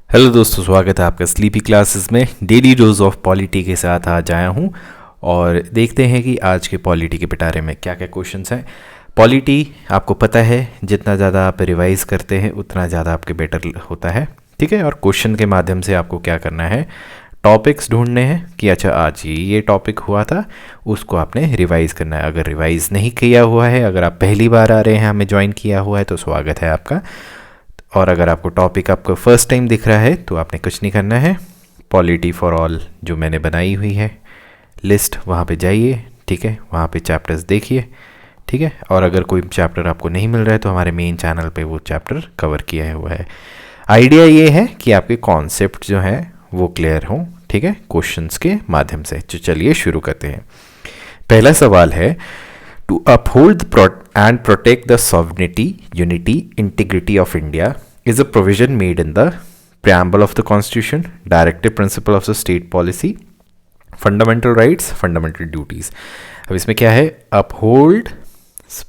Hello दोस्तों, स्वागत है आपका स्लीपी क्लासेस में। डेली डोज ऑफ पॉलिटी के साथ आज आया हूँ और देखते हैं कि आज के पॉलिटी के पिटारे में क्या क्या क्वेश्चंस हैं। पॉलिटी आपको पता है, जितना ज़्यादा आप रिवाइज करते हैं उतना ज़्यादा आपके बेटर होता है, ठीक है। और क्वेश्चन के माध्यम से आपको क्या करना है, टॉपिक्स ढूंढने हैं कि अच्छा आज ये टॉपिक हुआ था, उसको आपने रिवाइज़ करना है। अगर रिवाइज़ नहीं किया हुआ है, अगर आप पहली बार आ रहे हैं, हमें ज्वाइन किया हुआ है, तो स्वागत है आपका। और अगर आपको टॉपिक आपको फर्स्ट टाइम दिख रहा है तो आपने कुछ नहीं करना है, पॉलिटी फॉर ऑल जो मैंने बनाई हुई है लिस्ट, वहाँ पे जाइए, ठीक है। वहाँ पे चैप्टर्स देखिए, ठीक है। और अगर कोई चैप्टर आपको नहीं मिल रहा है तो हमारे मेन चैनल पे वो चैप्टर कवर किया हुआ है। आइडिया ये है कि आपके कॉन्सेप्ट जो हैं वो क्लियर हों, ठीक है, क्वेश्चंस के माध्यम से। तो चलिए शुरू करते हैं। पहला सवाल है, to uphold and protect the sovereignty, unity, integrity of India is a provision made in the preamble of the Constitution, directive principle of the state policy, fundamental rights, fundamental duties. अब इसमें क्या है, uphold,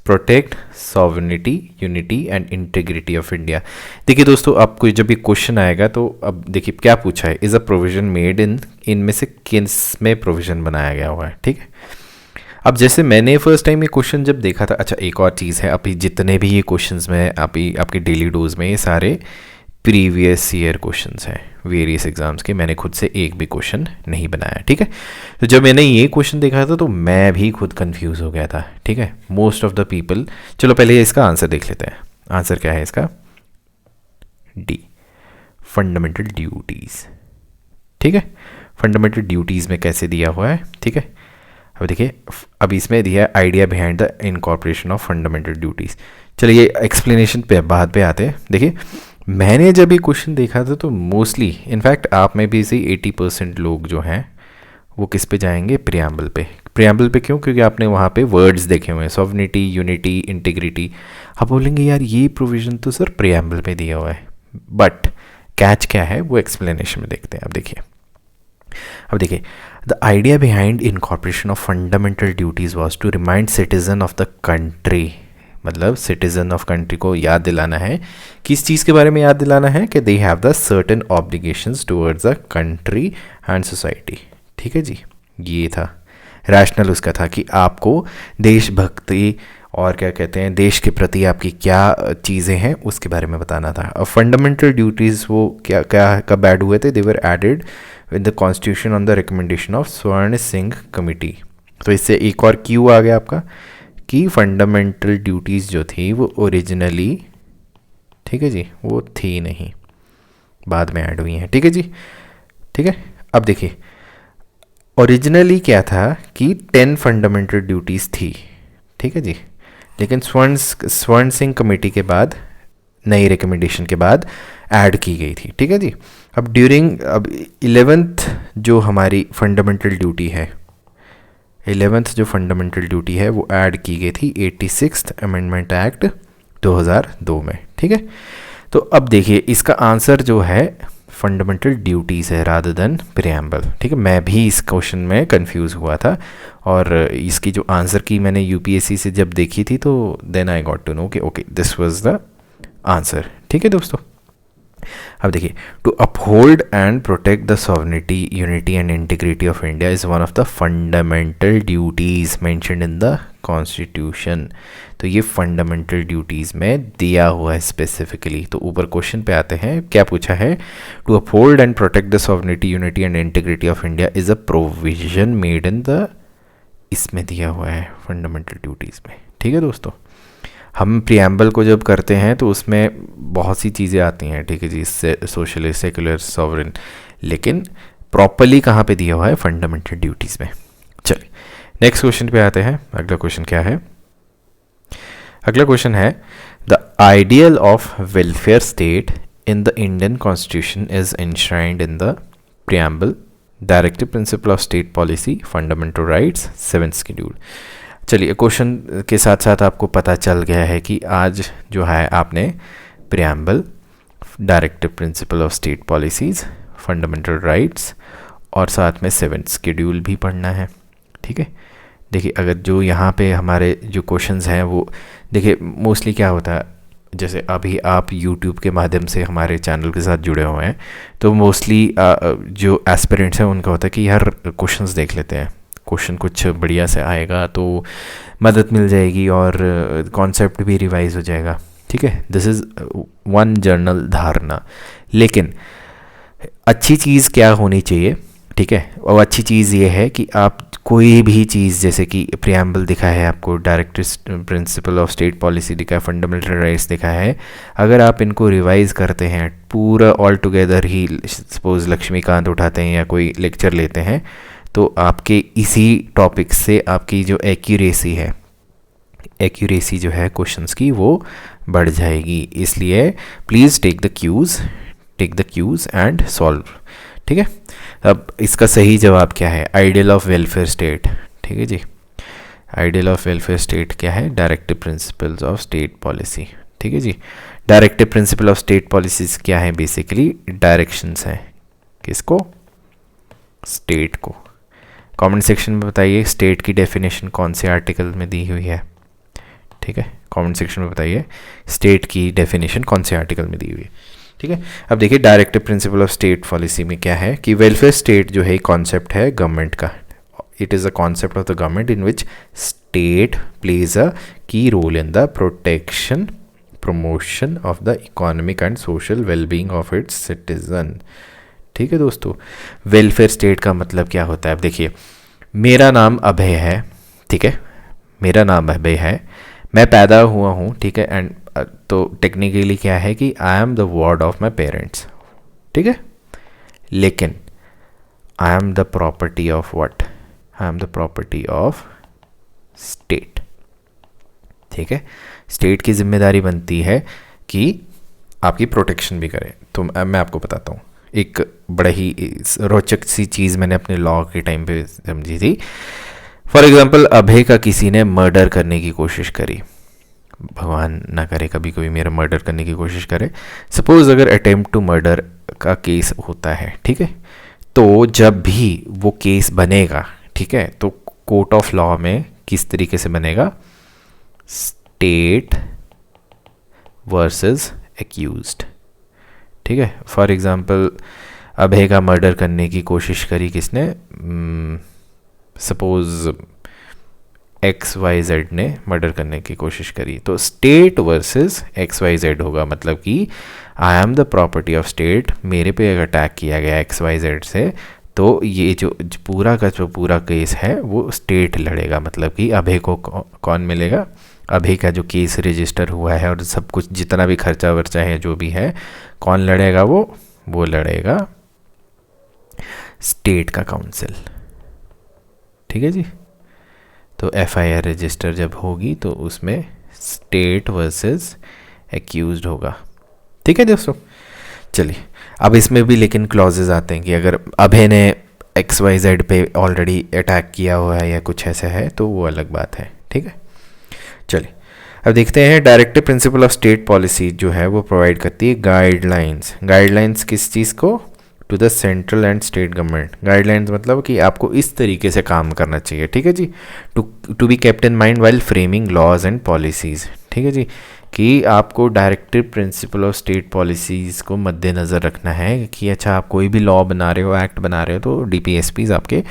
protect, sovereignty, unity and integrity of India। देखिए दोस्तों, आपको जब भी question आएगा तो अब देखिए क्या पूछा है, is a provision made in, इनमें से किस में प्रोविजन बनाया गया हुआ है, ठीक है। अब जैसे मैंने फर्स्ट टाइम ये क्वेश्चन जब देखा था, अच्छा एक और चीज़ है, अभी जितने भी ये क्वेश्चंस में आपके डेली डोज में ये सारे प्रीवियस ईयर क्वेश्चंस हैं वेरियस एग्जाम्स के। मैंने खुद से एक भी क्वेश्चन नहीं बनाया, ठीक है। तो जब मैंने ये क्वेश्चन देखा था तो मैं भी खुद कंफ्यूज हो गया था, ठीक है। मोस्ट ऑफ द पीपल, चलो पहले इसका आंसर देख लेते हैं। आंसर क्या है इसका, डी, फंडामेंटल ड्यूटीज़, ठीक है। फंडामेंटल ड्यूटीज़ में कैसे दिया हुआ है, ठीक है। अब देखिए, अब इसमें दिया है idea behind the incorporation of fundamental duties. चलिए एक्सप्लेनेशन पे बाद पे आते हैं। देखिए, मैंने जब ये क्वेश्चन देखा था तो मोस्टली, इनफैक्ट आप में भी से 80% लोग जो हैं वो किस पे जाएंगे, प्रियम्बल पे। प्रियम्बल पे क्यों, क्योंकि आपने वहाँ पे वर्ड्स देखे हुए हैं, सॉवरेनिटी, यूनिटी, इंटीग्रिटी। आप बोलेंगे यार ये प्रोविज़न तो सर प्रियम्बल पे दिया हुआ है, बट कैच क्या है वो एक्सप्लेनेशन में देखते हैं। अब देखिए, the idea behind incorporation of fundamental duties was to remind citizen of the country, मतलब सिटीजन ऑफ कंट्री को याद दिलाना है, किस चीज़ के बारे में याद दिलाना है, कि they have the certain obligations towards the country and society, ठीक है जी। ये था रैशनल उसका, था कि आपको देशभक्ति और क्या कहते हैं, देश के प्रति आपकी क्या चीज़ें हैं उसके बारे में बताना था। अब फंडामेंटल ड्यूटीज़ वो क्या क्या कब ऐड हुए थे, they were added with the constitution on the recommendation of Swaran Singh committee. तो इससे एक और क्यू आ गया आपका कि फंडामेंटल ड्यूटीज़ जो थी वो ओरिजिनली, ठीक है जी, वो थी नहीं, बाद में ऐड हुई हैं, ठीक है जी, ठीक है। अब देखिए, ओरिजिनली क्या था कि 10 फंडामेंटल ड्यूटीज़ थी, ठीक है जी, लेकिन स्वर्ण सिंह कमेटी के बाद, नई रिकमेंडेशन के बाद ऐड की गई थी, ठीक है जी। अब 11th जो हमारी फंडामेंटल ड्यूटी है, 11th जो फंडामेंटल ड्यूटी है वो ऐड की गई थी 86th अमेंडमेंट एक्ट 2002 में, ठीक है। तो अब देखिए, इसका आंसर जो है फंडामेंटल ड्यूटीज़ है रादर देन प्रियम्बल, ठीक है। मैं भी इस क्वेश्चन में कंफ्यूज हुआ था और इसकी जो आंसर की मैंने यूपीएससी से जब देखी थी तो then I got to know कि okay this was the answer, ठीक है दोस्तों। अब देखिए, to uphold and protect the sovereignty, unity and integrity of India is one of the fundamental duties mentioned in the constitution. तो ये fundamental duties में दिया हुआ है स्पेसिफिकली। तो ऊपर क्वेश्चन पे आते हैं, क्या पूछा है, to uphold and protect the sovereignty, unity and integrity of India is a provision made in the, इसमें दिया हुआ है फंडामेंटल ड्यूटीज़ में, ठीक है दोस्तों। हम प्रियम्बल को जब करते हैं तो उसमें बहुत सी चीज़ें आती हैं, ठीक है जी, सोशलिस्ट, सेकुलर, सॉवरेन, लेकिन प्रॉपरली कहाँ पे दिया हुआ है, फंडामेंटल ड्यूटीज़ में। चलिए नेक्स्ट क्वेश्चन पे आते हैं। अगला क्वेश्चन क्या है, अगला क्वेश्चन है, the ideal of welfare state in the Indian constitution is enshrined in the preamble, directive principle of state policy, fundamental rights, 7th schedule. चलिए क्वेश्चन के साथ साथ आपको पता चल गया है कि आज जो है आपने preamble, directive principle of state policies, fundamental rights और साथ में 7th शेड्यूल भी पढ़ना है, ठीक है। देखिए, अगर जो यहाँ पे हमारे जो क्वेश्चंस हैं वो देखिए, मोस्टली क्या होता है, जैसे अभी आप YouTube के माध्यम से हमारे चैनल के साथ जुड़े हुए हैं, तो मोस्टली जो एस्पिरेंट्स हैं उनका होता है कि यार क्वेश्चंस देख लेते हैं, क्वेश्चन कुछ बढ़िया से आएगा तो मदद मिल जाएगी और कॉन्सेप्ट भी रिवाइज हो जाएगा, ठीक है। दिस इज़ वन जर्नल धारणा। लेकिन अच्छी चीज़ क्या होनी चाहिए, ठीक है, और अच्छी चीज़ ये है कि आप कोई भी चीज़, जैसे कि प्रियम्बल दिखा है आपको, direct principal of state policy दिखा है, फंडामेंटल राइट्स दिखा है, अगर आप इनको रिवाइज करते हैं पूरा ऑल टुगेदर ही, सपोज लक्ष्मीकांत उठाते हैं या कोई लेक्चर लेते हैं, तो आपके इसी टॉपिक से आपकी जो एक्यूरेसी जो है क्वेश्चंस की वो बढ़ जाएगी। इसलिए please take the cues and solve, ठीक है। अब इसका सही जवाब क्या है? आइडियल ऑफ वेलफेयर स्टेट, ठीक है जी। आइडियल ऑफ वेलफेयर स्टेट क्या है? Directive principles of state policy, ठीक है जी। Directive principle of state policies क्या है? बेसिकली डायरेक्शंस हैं, किसको? स्टेट को। कमेंट सेक्शन में बताइए स्टेट की डेफिनेशन कौन से आर्टिकल में दी हुई है, ठीक है। कमेंट सेक्शन में बताइए स्टेट की डेफिनेशन कौन से आर्टिकल में दी हुई है, ठीक है। अब देखिए directive principle of state policy में क्या है कि वेलफेयर स्टेट जो है कॉन्सेप्ट है गवर्नमेंट का। It is a concept of the government in which state plays a key role in the protection promotion of the economic and social wellbeing of its citizen, ठीक है दोस्तों। Welfare state का मतलब क्या होता है? अब देखिए मेरा नाम अभय है, ठीक है, मेरा नाम अभय है, मैं पैदा हुआ हूँ, ठीक है, एंड तो टेक्निकली क्या है कि I am the ward of my parents, ठीक है। लेकिन I am the property of what? I am the property of state, ठीक है। स्टेट की जिम्मेदारी बनती है कि आपकी प्रोटेक्शन भी करे। तो मैं आपको बताता हूँ एक बड़ा ही रोचक सी चीज़ मैंने अपने लॉ के टाइम पे समझी थी। फॉर एग्जांपल अभय का किसी ने मर्डर करने की कोशिश करी, भगवान ना करे कभी कोई मेरा मर्डर करने की कोशिश करे, सपोज अगर अटेम्प्ट टू मर्डर का केस होता है, ठीक है, तो जब भी वो केस बनेगा, ठीक है, तो कोर्ट ऑफ लॉ में किस तरीके से बनेगा? स्टेट वर्सेस एक्यूज्ड, ठीक है। फॉर एग्जांपल अभय का मर्डर करने की कोशिश करी किसने? सपोज XYZ ने मर्डर करने की कोशिश करी, तो स्टेट वर्सेस XYZ होगा, मतलब कि I am the property of state, मेरे पे अगर अटैक किया गया XYZ से, तो ये जो पूरा का जो पूरा केस है वो स्टेट लड़ेगा, मतलब कि अभय को कौन मिलेगा? अभय का जो केस रजिस्टर हुआ है और सब कुछ जितना भी खर्चा वर्चा है जो भी है, कौन लड़ेगा? वो लड़ेगा स्टेट का काउंसिल, ठीक है जी। तो FIR रजिस्टर जब होगी तो उसमें स्टेट वर्सेस एक्यूज्ड होगा, ठीक है दोस्तों। चलिए अब इसमें भी लेकिन क्लॉजेज आते हैं कि अगर अभय ने XYZ पे ऑलरेडी अटैक किया हुआ है या कुछ ऐसा है तो वो अलग बात है, ठीक है। चलिए अब देखते हैं directive principle of state policy जो है वो प्रोवाइड करती है गाइडलाइंस किस चीज़ को? To the central and state government. Guidelines मतलब कि आपको इस तरीके से काम करना चाहिए, ठीक है जी, to be kept in mind while framing laws and policies, ठीक है जी, कि आपको directive principle of state policies को मद्देनज़र रखना है कि अच्छा आप कोई भी लॉ बना रहे हो, एक्ट बना रहे हो, तो DPSPs आपके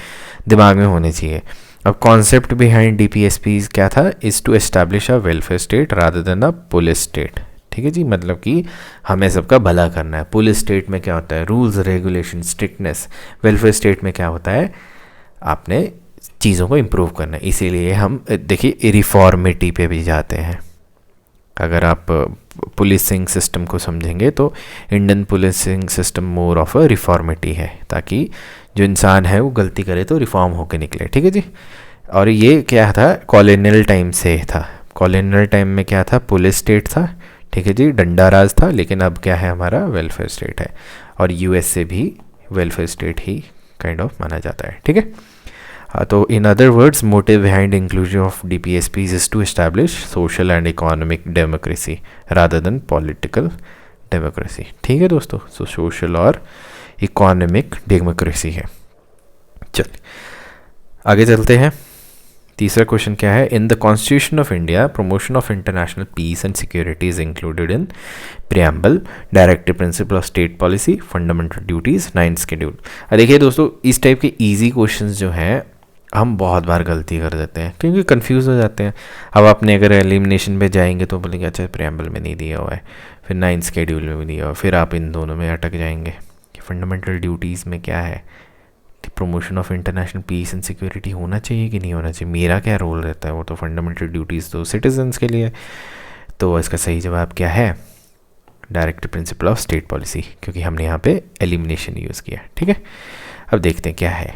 दिमाग में होने चाहिए। अब कॉन्सेप्ट बिहाइंड DPSPs क्या था? Is to establish a welfare state rather than a police state, ठीक है जी, मतलब कि हमें सबका भला करना है। पुलिस स्टेट में क्या होता है? Rules regulation strictness. Welfare state में क्या होता है? आपने चीज़ों को इम्प्रूव करना है। इसीलिए हम देखिए रिफॉर्मिटी पे भी जाते हैं। अगर आप पुलिसिंग सिस्टम को समझेंगे तो Indian policing system more of a reformity है, ताकि जो इंसान है वो गलती करे तो रिफॉर्म होके निकले, ठीक है जी। और ये क्या था? कॉलोनियल टाइम से था। कॉलोनियल टाइम में क्या था? पुलिस स्टेट था, ठीक है जी, डंडा राज था। लेकिन अब क्या है? हमारा वेलफेयर स्टेट है, और US से भी वेलफेयर स्टेट ही काइंड ऑफ माना जाता है, ठीक है। तो in other words motive behind inclusion of DPSPs is to establish social and economic democracy rather than political democracy, ठीक है दोस्तों। सो सोशल और इकोनॉमिक डेमोक्रेसी है। चलिए आगे चलते हैं। तीसरा क्वेश्चन क्या है, in the constitution of India promotion of international peace and security is included in preamble, directive principle of state policy, fundamental duties, 9th schedule. देखिए दोस्तों, इस टाइप के ईजी क्वेश्चंस जो हैं हम बहुत बार गलती कर देते हैं क्योंकि कंफ्यूज हो जाते हैं। अब आपने अगर एलिमिनेशन पे जाएंगे तो बोलेंगे अच्छा प्रियम्बल में नहीं दिया हुआ है, फिर 9th शेड्यूल में भी दिया हुआ, फिर आप इन दोनों में अटक जाएंगे कि फंडामेंटल ड्यूटीज़ में क्या है, promotion of international peace and security होना चाहिए कि नहीं होना चाहिए, मेरा क्या रोल रहता है। वो तो फंडामेंटल ड्यूटीज़ तो सिटीजन्स के लिए। तो इसका सही जवाब क्या है, directive principle of state policy, क्योंकि हमने यहाँ पे एलिमिनेशन यूज़ किया। ठीक है, अब देखते हैं क्या है।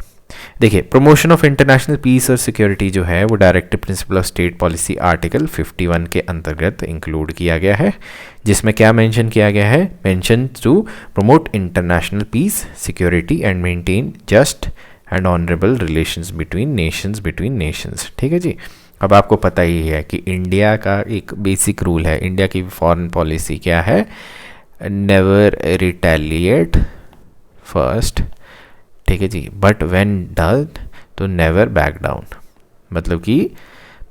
देखिए, प्रमोशन ऑफ इंटरनेशनल पीस और सिक्योरिटी जो है वो directive principle of state policy article 51 के अंतर्गत इंक्लूड किया गया है, जिसमें क्या मेंशन किया गया है, mention to promote international peace security and maintain just and honourable relations between nations. ठीक है जी। अब आपको पता ही है कि इंडिया का एक बेसिक रूल है, इंडिया की फॉरेन पॉलिसी क्या है, नेवर रिटेलिएट फर्स्ट। ठीक है जी, बट व्हेन डन तो नेवर बैक डाउन, मतलब कि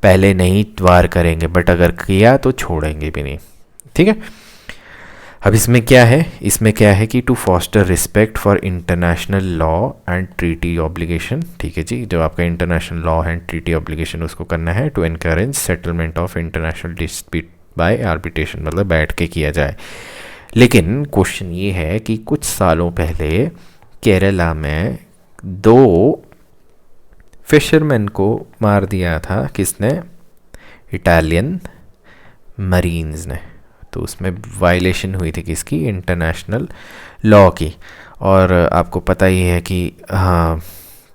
पहले नहीं वार करेंगे बट अगर किया तो छोड़ेंगे भी नहीं। ठीक है, अब इसमें क्या है कि to foster respect for international law and treaty obligation. ठीक है जी, जो आपका international law and treaty obligation उसको करना है। To encourage settlement of international dispute by arbitration, मतलब बैठ के किया जाए। लेकिन क्वेश्चन ये है कि कुछ सालों पहले केरला में 2 फिशरमैन को मार दिया था, किसने, इटालियन मरीन्स ने। तो उसमें वायलेशन हुई थी किसकी, इंटरनेशनल लॉ की। और आपको पता ही है कि हाँ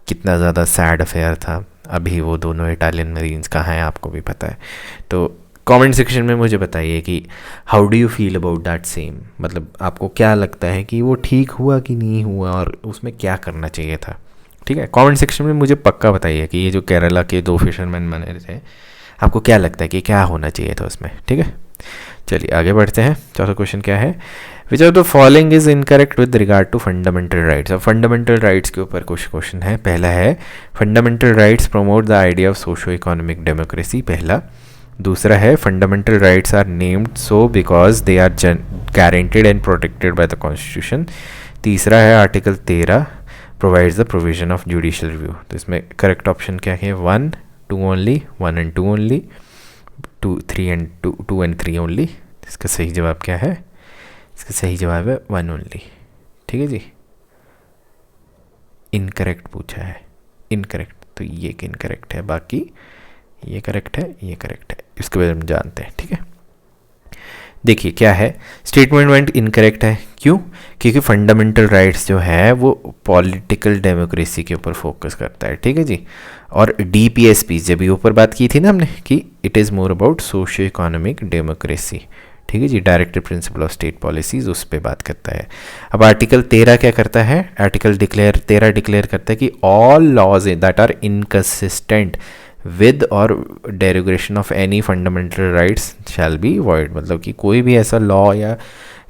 कितना ज़्यादा सैड अफेयर था। अभी वो दोनों इटालियन मरीन्स कहाँ हैं आपको भी पता है। तो कमेंट सेक्शन में मुझे बताइए कि how do you feel about that same, मतलब आपको क्या लगता है कि वो ठीक हुआ कि नहीं हुआ और उसमें क्या करना चाहिए था। ठीक है, कमेंट सेक्शन में मुझे पक्का बताइए कि ये जो केरला के 2 फिशरमैन बने थे, आपको क्या लगता है कि क्या होना चाहिए था उसमें। ठीक है, चलिए आगे बढ़ते हैं। चौथा क्वेश्चन क्या है, which of the following is incorrect with regard to fundamental rights. अब फंडामेंटल राइट्स के ऊपर कुछ क्वेश्चन है। पहला है, fundamental rights promote the idea of socio economic democracy, पहला। दूसरा है, fundamental rights are named so because they are guaranteed and protected by the constitution. तीसरा है, article 13 provides the provision of judicial review. तो इसमें करेक्ट ऑप्शन क्या है, 1, 2 only, 1 and 2 only, 2 and 3 only. इसका सही जवाब क्या है, इसका सही जवाब है 1 ओनली। ठीक है जी, इनकरेक्ट पूछा है, इनकरेक्ट, तो ये इनकरेक्ट है, बाकी ये करेक्ट है, ये करेक्ट है। इसके बारे में जानते हैं। ठीक है, देखिए क्या है, स्टेटमेंट इनकरेक्ट है, क्यों, क्योंकि फंडामेंटल राइट्स जो है वो पॉलिटिकल डेमोक्रेसी के ऊपर फोकस करता है। ठीक है जी, और DPSP जब भी ऊपर बात की थी ना हमने कि it is more about socio economic democracy. ठीक है जी, directive principle of state policies उस पर बात करता है। अब आर्टिकल 13 क्या करता है, आर्टिकल 13 डिक्लेयर करता है कि all laws that are inconsistent with or derogation of any fundamental rights shall be void, मतलब कि कोई भी ऐसा लॉ या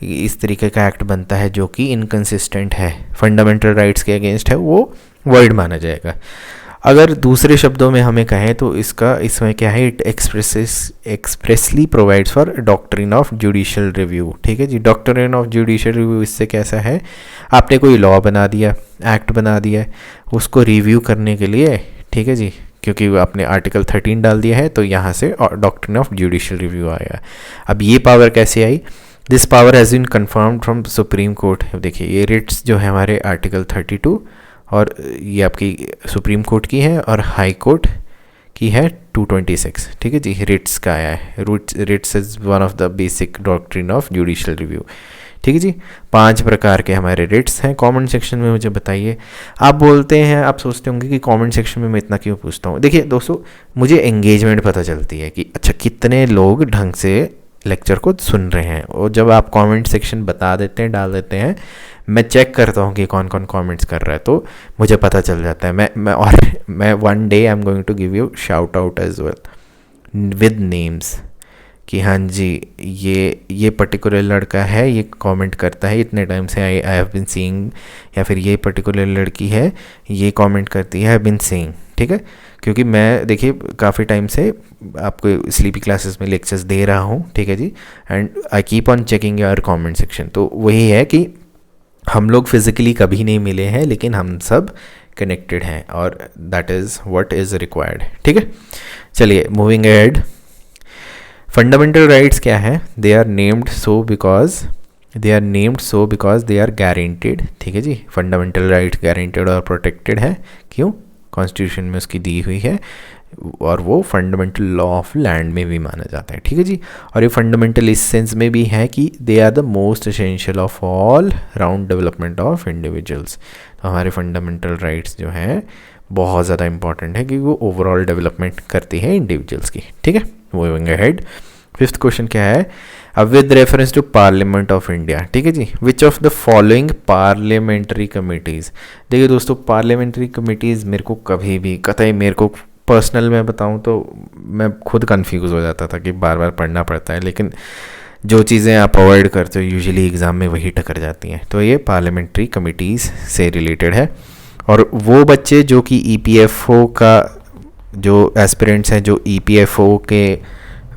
इस तरीके का एक्ट बनता है जो कि इनकंसिस्टेंट है, फंडामेंटल राइट्स के अगेंस्ट है, वो वॉइड माना जाएगा। अगर दूसरे शब्दों में हमें कहें तो इसमें क्या है, it expressly provides for doctrine of judicial review. ठीक है जी, डॉक्ट्रिन ऑफ जुडिशियल रिव्यू इससे कैसा है, आपने कोई लॉ बना दिया, एक्ट बना दिया, उसको रिव्यू करने के लिए, ठीक है जी, क्योंकि आपने आर्टिकल 13 डाल दिया है तो यहाँ से डॉक्ट्रिन ऑफ जुडिशियल रिव्यू आया। अब ये पावर कैसे आई, this power has been confirmed from Supreme Court. देखिए ये रिट्स जो है हमारे आर्टिकल 32 और ये आपकी सुप्रीम कोर्ट की है और हाई कोर्ट की है 226। ठीक है जी, रिट्स का आया है, writs is one of the basic doctrine of judicial review. ठीक है जी, 5 प्रकार के हमारे रिट्स हैं। कमेंट सेक्शन में मुझे बताइए, आप बोलते हैं, आप सोचते होंगे कि कमेंट सेक्शन में मैं इतना क्यों पूछता हूँ। देखिए दोस्तों, मुझे एंगेजमेंट पता चलती है कि अच्छा कितने लोग ढंग से लेक्चर को सुन रहे हैं, और जब आप कमेंट सेक्शन बता देते हैं, डाल देते हैं, मैं चेक करता हूँ कि कौन कौन कमेंट्स कर रहा है, तो मुझे पता चल जाता है। मैं one day I am going to give you shout out as well with names कि हाँ जी ये पर्टिकुलर लड़का है, ये कमेंट करता है इतने टाइम से, आई हैव बीन सीइंग, या फिर ये पर्टिकुलर लड़की है ये कमेंट करती है, आई हैव बीन सीइंग। ठीक है, क्योंकि मैं देखिए काफ़ी टाइम से आपको स्लीपी क्लासेस में लेक्चर्स दे रहा हूँ, ठीक है जी, and I keep on checking your comment section. तो वही है कि हम लोग फिज़िकली कभी नहीं मिले हैं, लेकिन हम सब कनेक्टेड हैं, और that is what is required, ठीक है। चलिए मूविंग अहेड। फंडामेंटल राइट्स क्या है? They are named so because they are guaranteed, ठीक है जी। फंडामेंटल राइट्स गारंटेड और प्रोटेक्टेड है, क्यों? कॉन्स्टिट्यूशन में उसकी दी हुई है, और वो फंडामेंटल लॉ ऑफ लैंड में भी माना जाता है, ठीक है जी। और ये फंडामेंटल इस सेंस में भी है कि they are the most essential of all round development of individuals. तो हमारे फंडामेंटल राइट्स जो हैं बहुत ज़्यादा इंपॉर्टेंट है, क्योंकि वो ओवरऑल डेवलपमेंट करती है इंडिविजुअल्स की, ठीक है। मूविंग अहेड, फिफ्थ क्वेश्चन क्या है? अब with reference to Parliament of India, ठीक है जी, which of the following parliamentary committees. देखिए दोस्तों, पार्लियामेंट्री कमिटीज़ मेरे को कभी भी कतई, मेरे को पर्सनल में बताऊं तो मैं खुद कंफ्यूज हो जाता था कि बार बार पढ़ना पड़ता है, लेकिन जो चीज़ें आप अवॉइड करते हो यूजुअली एग्ज़ाम में वही टकर जाती हैं। तो ये पार्लियामेंट्री कमिटीज़ से रिलेटेड है, और वो बच्चे जो कि EPFO का जो एस्पिरेंट्स हैं, जो EPFO के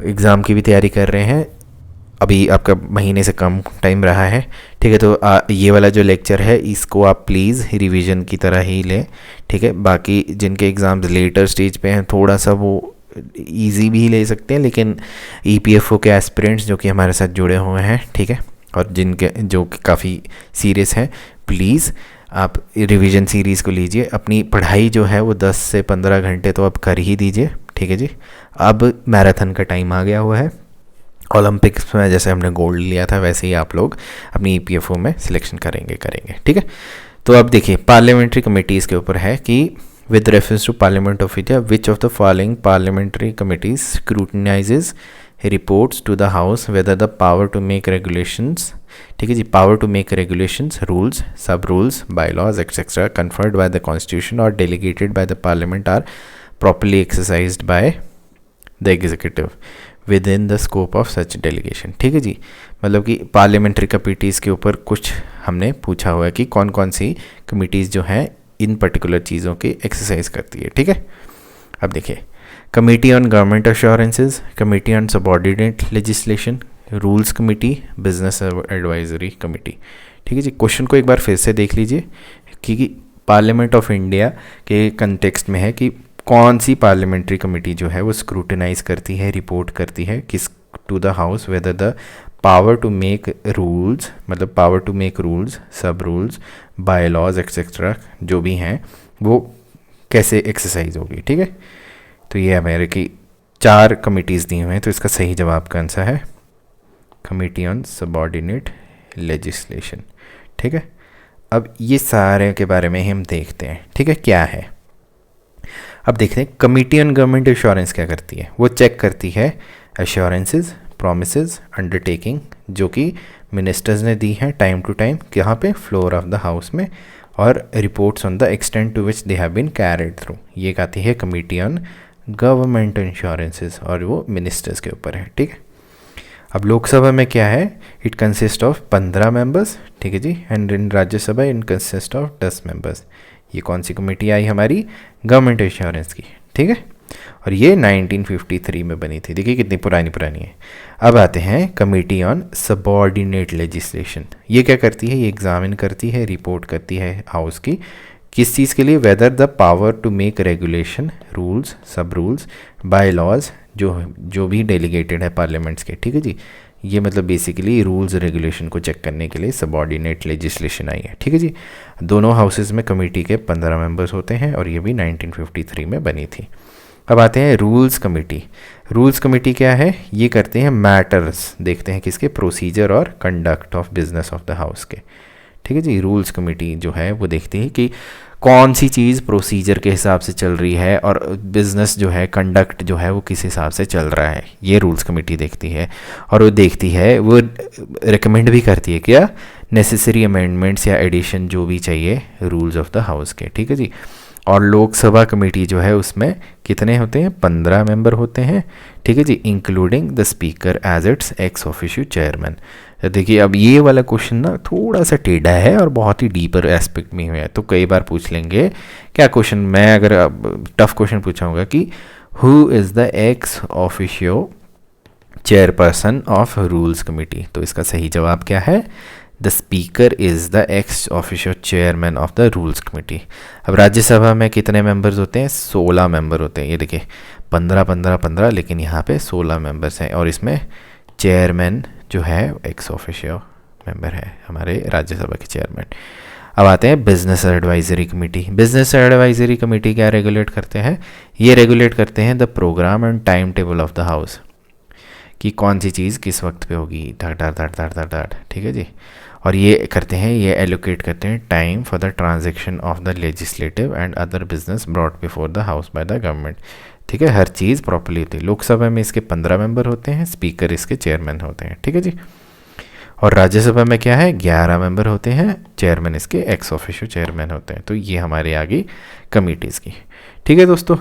एग्ज़ाम की भी तैयारी कर रहे हैं, अभी आपका महीने से कम टाइम रहा है, ठीक है। तो ये वाला जो लेक्चर है इसको आप प्लीज़ रिवीजन की तरह ही लें, ठीक है। बाकी जिनके एग्ज़ाम्स लेटर स्टेज पे हैं थोड़ा सा वो इजी भी ले सकते हैं, लेकिन EPFO के एस्पिरेंट्स जो कि हमारे साथ जुड़े हुए हैं, ठीक है, और जिनके जो कि काफ़ी सीरियस हैं, प्लीज़ आप रिवीजन सीरीज़ को लीजिए। अपनी पढ़ाई जो है वो 10 से 15 घंटे तो आप कर ही दीजिए, ठीक है जी। अब मैराथन का टाइम आ गया हुआ है। ओलंपिक्स में जैसे हमने गोल्ड लिया था, वैसे ही आप लोग अपनी EPFO में सिलेक्शन करेंगे, ठीक है। तो अब देखिए पार्लियामेंट्री कमिटीज़ के ऊपर है कि with reference to Parliament of India which of the following parliamentary committees scrutinizes reports to the house whether the power to make regulations, ठीक है जी, power to make regulations, rules, sub rules, bylaws et cetera conferred by the constitution or delegated by the parliament are properly exercised by the executive within the scope of such delegation, ठीक है जी। मतलब कि parliamentary committees के ऊपर कुछ हमने पूछा हुआ है कि कौन कौन सी कमिटीज़ जो हैं इन पर्टिकुलर चीज़ों की एक्सरसाइज करती है, ठीक है। अब देखिए, committee on government assurances, committee on subordinate legislation, rules committee, business advisory committee, ठीक है जी। क्वेश्चन को एक बार फिर से देख लीजिए कि पार्लियामेंट ऑफ इंडिया के कंटेक्स्ट में है कि कौन सी पार्लियामेंट्री कमेटी जो है वो स्क्रूटनाइज करती है, रिपोर्ट करती है किस to the house whether the power to make rules, मतलब power to make rules, sub rules, bylaws etcetera जो भी हैं वो कैसे एक्सरसाइज होगी, ठीक है। तो ये हमारे की 4 कमिटीज़ दी हुई हैं, तो इसका सही जवाब कौन सा है? कमेटी ऑन सबऑर्डिनेट लेजिस्लेशन, ठीक है। अब ये सारे के बारे में हम देखते हैं, ठीक है, क्या है। अब देखते हैं कमेटी ऑन गवर्नमेंट एश्योरेंस क्या करती है। वो चेक करती है एश्योरेंसेस, प्रॉमिसेस, अंडरटेकिंग जो कि मिनिस्टर्स ने दी हैं टाइम टू टाइम, यहाँ पे फ्लोर ऑफ द हाउस में, और reports on the extent to which they have been carried through. ये कहती है कमेटी ऑन गवर्नमेंट इंश्योरेंसेस, और वो मिनिस्टर्स के ऊपर है, ठीक है। अब लोकसभा में क्या है? इट कंसिस्ट ऑफ 15 मेंबर्स, ठीक है जी, and in Rajya Sabha in consist of 10 members. ये कौन सी कमेटी आई हमारी? गवर्नमेंट इंश्योरेंस की, ठीक है। और ये 1953 में बनी थी, देखिए कितनी पुरानी है। अब आते हैं कमेटी ऑन सबऑर्डिनेट लेजिस्लेशन। ये क्या करती है? ये एग्जामिन करती है, रिपोर्ट करती है हाउस की, किस चीज़ के लिए? Whether the power to make regulation, rules, sub rules, bylaws जो भी डेलीगेटेड है पार्लियामेंट्स के, ठीक है जी। ये मतलब बेसिकली रूल्स रेगुलेशन को चेक करने के लिए सबऑर्डिनेट लेजिस्लेशन आई है, ठीक है जी। दोनों हाउसेज में कमेटी के 15 मेंबर्स होते हैं, और ये भी 1953 में बनी थी। अब आते हैं रूल्स कमेटी। रूल्स कमेटी क्या है? ये करते हैं मैटर्स, देखते हैं किसके? प्रोसीजर और conduct of business of the house के, ठीक है जी। रूल्स कमेटी जो है वो देखती है कि कौन सी चीज़ प्रोसीजर के हिसाब से चल रही है, और बिज़नेस जो है, कंडक्ट जो है वो किस हिसाब से चल रहा है, ये रूल्स कमेटी देखती है। और वो देखती है, वो रिकमेंड भी करती है क्या? नेसेसरी अमेंडमेंट्स या एडिशन जो भी चाहिए रूल्स ऑफ द हाउस के, ठीक है जी। और लोकसभा कमेटी जो है उसमें कितने होते हैं? 15 मेंबर होते हैं, ठीक है जी, including the speaker as its ex officio chairman. देखिए अब ये वाला क्वेश्चन ना थोड़ा सा टेढ़ा है और बहुत ही डीपर एस्पेक्ट में है, तो कई बार पूछ लेंगे। क्या क्वेश्चन, मैं अगर अब टफ क्वेश्चन पूछाऊंगा कि who is the ex officio chairperson of rules committee, तो इसका सही जवाब क्या है? The speaker is the x official chairman of the rules committee. अब राज्यसभा में कितने मेंबर्स होते हैं? 16 मेंबर होते हैं। ये देखिए 15 15 15, लेकिन यहाँ पे 16 मेंबर्स हैं और इसमें चेयरमैन जो है एक्स ऑफिशियल मेंबर है, हमारे राज्यसभा के चेयरमैन। अब आते हैं business advisory committee. Business advisory committee क्या रेगुलेट करते हैं? ये रेगुलेट करते हैं the programme and timetable of the house, कि कौन सी चीज़ किस वक्त पे होगी, धड़ धड़ धड़ धड़ धड़ धड़, ठीक है जी। और ये करते हैं, ये एलोकेट करते हैं time for the transaction of the legislative and other business brought before the house by the government, ठीक है। हर चीज़ प्रॉपर्ली होती है। लोकसभा में इसके 15 मेंबर होते हैं, स्पीकर इसके चेयरमैन होते हैं, ठीक है जी। और राज्यसभा में क्या है? 11 मेंबर होते हैं, चेयरमैन इसके एक्स ऑफिशियो चेयरमैन होते हैं। तो ये हमारे आगे कमिटीज़ की, ठीक है दोस्तों।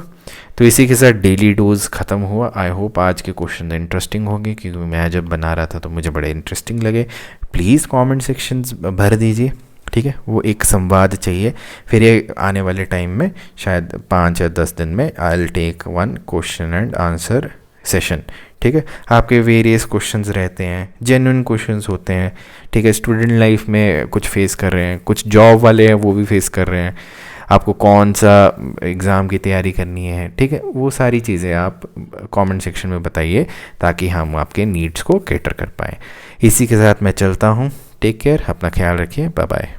तो इसी के साथ डेली डोज ख़त्म हुआ। आई होप आज के क्वेश्चन इंटरेस्टिंग होंगे, क्योंकि मैं जब बना रहा था तो मुझे बड़े इंटरेस्टिंग लगे। प्लीज़ कमेंट सेक्शंस भर दीजिए, ठीक है। वो एक संवाद चाहिए। फिर ये आने वाले टाइम में शायद 5 या 10 दिन में I will take 1 question and answer session, ठीक है। आपके वेरियस क्वेश्चंस रहते हैं, जेन्युइन क्वेश्चंस होते हैं, ठीक है। स्टूडेंट लाइफ में कुछ फेस कर रहे हैं, कुछ जॉब वाले हैं वो भी फेस कर रहे हैं। आपको कौन सा एग्ज़ाम की तैयारी करनी है, ठीक है, वो सारी चीज़ें आप कमेंट सेक्शन में बताइए, ताकि हम आपके नीड्स को कैटर कर पाएँ। इसी के साथ मैं चलता हूँ। टेक केयर, अपना ख्याल रखिए, बाय बाय।